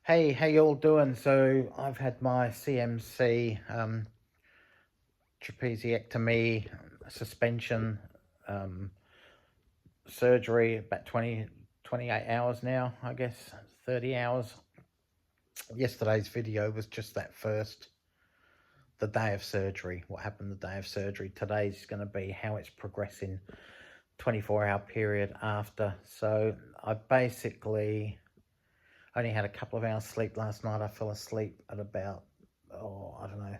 Hey, how you all doing? So I've had my CMC trapeziectomy suspension surgery about 28 hours now, I guess, 30 hours. Yesterday's video was just the day of surgery, what happened the day of surgery. Today's going to be how it's progressing 24-hour period after. So I basically only had a couple of hours sleep last night. I fell asleep at about, I don't know,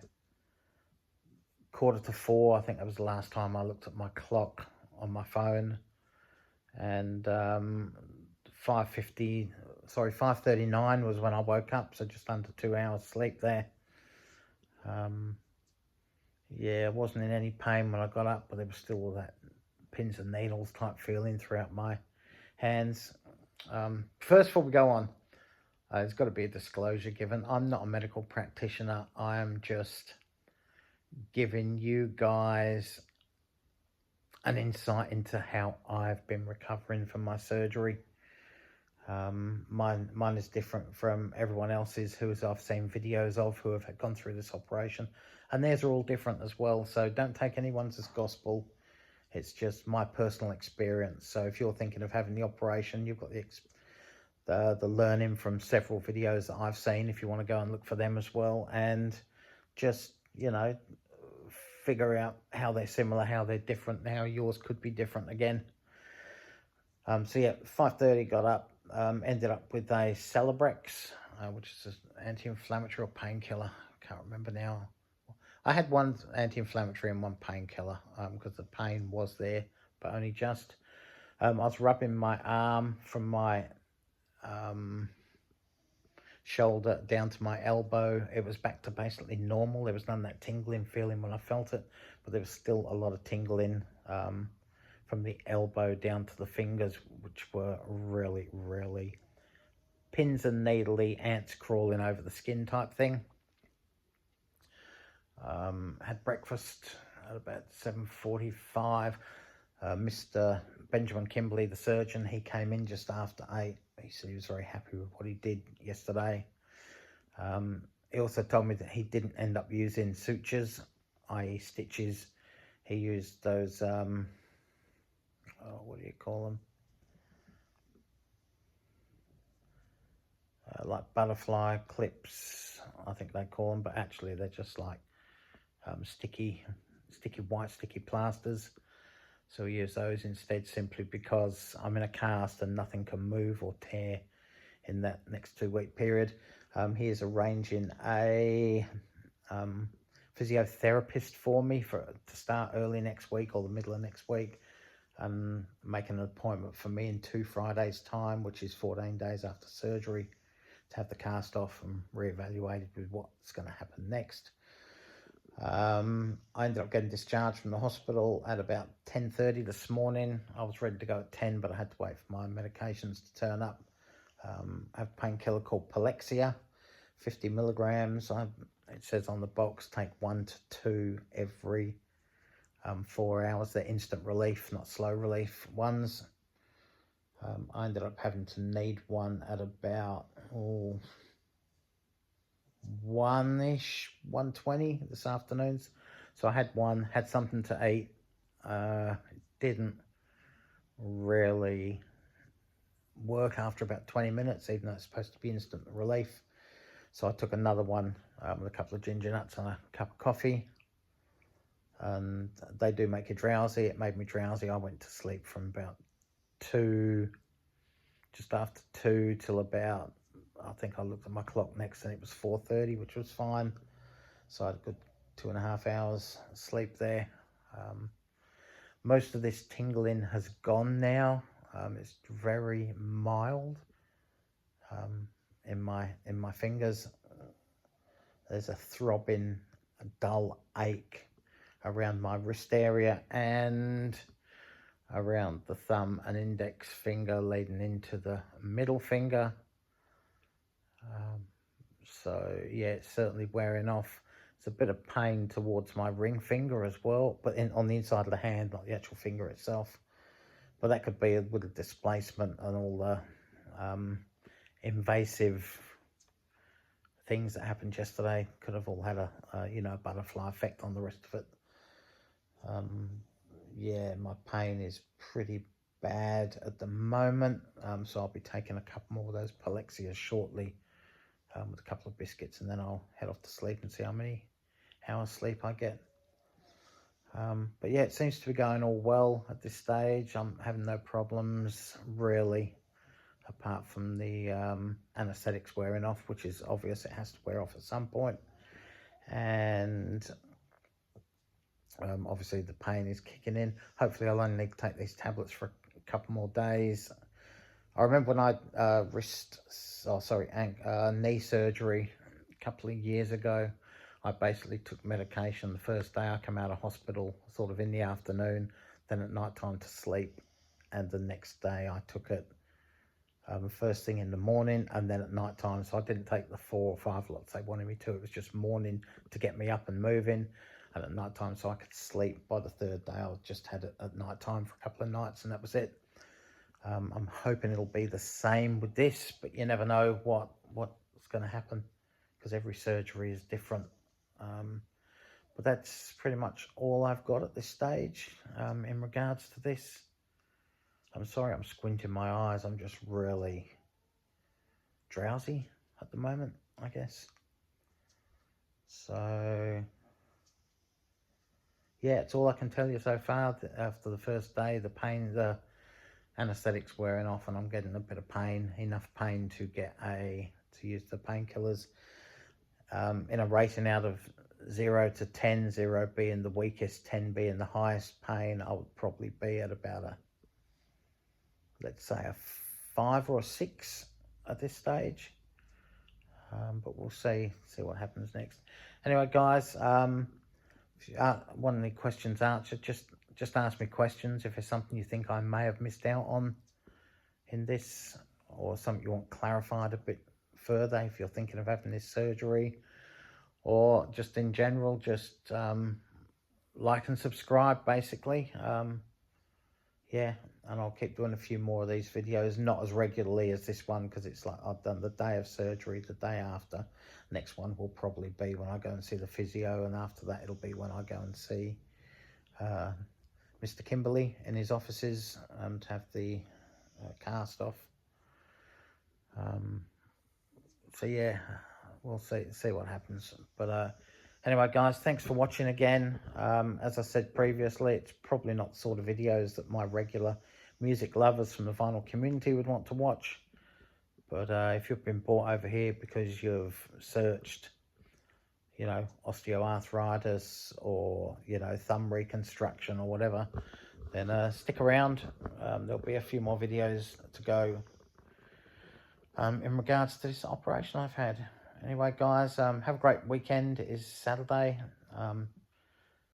3:45. I think that was the last time I looked at my clock on my phone. And 5:39 was when I woke up, so just under 2 hours sleep there. Yeah, I wasn't in any pain when I got up, but there was still all that pins and needles type feeling throughout my hands. First, before we go on, there's got to be a disclosure given. I'm not a medical practitioner. I am just giving you guys an insight into how I've been recovering from my surgery. Mine is different from everyone else's who I've seen videos of who have gone through this operation, and theirs are all different as well. So don't take anyone's as gospel. It's just my personal experience. So if you're thinking of having the operation, you've got the learning from several videos that I've seen, if you want to go and look for them as well, and just, you know, figure out how they're similar, how they're different, how yours could be different again. So yeah, 5:30 got up, ended up with a Celebrex, which is an anti-inflammatory or painkiller. Can't remember now. I had one anti-inflammatory and one painkiller because the pain was there, but only just. I was rubbing my arm from my shoulder down to my elbow. It was back to basically normal. There was none of that tingling feeling when I felt it, but there was still a lot of tingling from the elbow down to the fingers, which were really, really pins and needly, ants crawling over the skin type thing. Had breakfast at about 7:45. Mr. Benjamin Kimberley, the surgeon, he came in just after 8. He said he was very happy with what he did yesterday. He also told me that he didn't end up using sutures, i.e. stitches. He used those, what do you call them? Like butterfly clips, I think they call them, but actually they're just like sticky plasters. So we use those instead, simply because I'm in a cast and nothing can move or tear in that next 2-week period. He is arranging a physiotherapist for me to start early next week or the middle of next week, and making an appointment for me in 2 Fridays' time, which is 14 days after surgery, to have the cast off and reevaluated with what's going to happen next. I ended up getting discharged from the hospital at about 10:30 this morning. I was ready to go at 10, but I had to wait for my medications to turn up. I have a painkiller called Palexia, 50 milligrams. It says on the box, take 1 to 2 every 4 hours. They're instant relief, not slow relief ones. I ended up having to need one at about 1-ish, 1:20 this afternoon. So I had one, had something to eat. It didn't really work after about 20 minutes, even though it's supposed to be instant relief. So I took another one with a couple of ginger nuts and a cup of coffee. And they do make you drowsy. It made me drowsy. I went to sleep from about 2, just after 2 till about, I think I looked at my clock next and it was 4:30, which was fine. So I had a good 2.5 hours sleep there. Most of this tingling has gone now. It's very mild in my fingers. There's a throbbing, a dull ache around my wrist area and around the thumb and index finger leading into the middle finger. So yeah, it's certainly wearing off. It's a bit of pain towards my ring finger as well, but on the inside of the hand, not the actual finger itself. But that could be with the displacement and all the invasive things that happened yesterday could have all had a you know, butterfly effect on the rest of it. Yeah, my pain is pretty bad at the moment, so I'll be taking a couple more of those Palexias shortly, with a couple of biscuits, and then I'll head off to sleep and see how many hours sleep I get. But yeah, it seems to be going all well at this stage. I'm having no problems really, apart from the anesthetics wearing off, which is obvious. It has to wear off at some point. And obviously the pain is kicking in. Hopefully I'll only need to take these tablets for a couple more days. I remember when I knee surgery a couple of years ago, I basically took medication the first day I came out of hospital, sort of in the afternoon, then at night time to sleep, and the next day I took it first thing in the morning and then at night time. So I didn't take the 4 or 5 lots they wanted me to. It was just morning to get me up and moving, and at night time so I could sleep. By the 3rd day I just had it at night time for a couple of nights, and that was it. I'm hoping it'll be the same with this, but you never know what's going to happen, because every surgery is different. But that's pretty much all I've got at this stage in regards to this. I'm sorry I'm squinting my eyes. I'm just really drowsy at the moment, I guess. So yeah, it's all I can tell you so far. After the first day, the pain, the anesthetics wearing off, and I'm getting a bit of pain, enough pain to use the painkillers. In a rating out of 0 to 10, 0 being the weakest, 10 being the highest pain, I would probably be at about let's say a 5 or a 6 at this stage. But we'll see what happens next. Anyway, guys, if you want any questions answered, just ask me questions. If there's something you think I may have missed out on in this, or something you want clarified a bit further, if you're thinking of having this surgery, or just in general, just like and subscribe, basically. Yeah, and I'll keep doing a few more of these videos, not as regularly as this one, because it's like I've done the day of surgery, the day after. Next one will probably be when I go and see the physio, and after that it'll be when I go and see Mr. Kimberley in his offices to have the cast off. So yeah, we'll see what happens. But anyway, guys, thanks for watching again. As I said previously, it's probably not the sort of videos that my regular music lovers from the vinyl community would want to watch. But if you've been brought over here because you've searched, you know, osteoarthritis or, you know, thumb reconstruction or whatever, then stick around. There'll be a few more videos to go in regards to this operation I've had. Anyway, guys, have a great weekend. It is Saturday.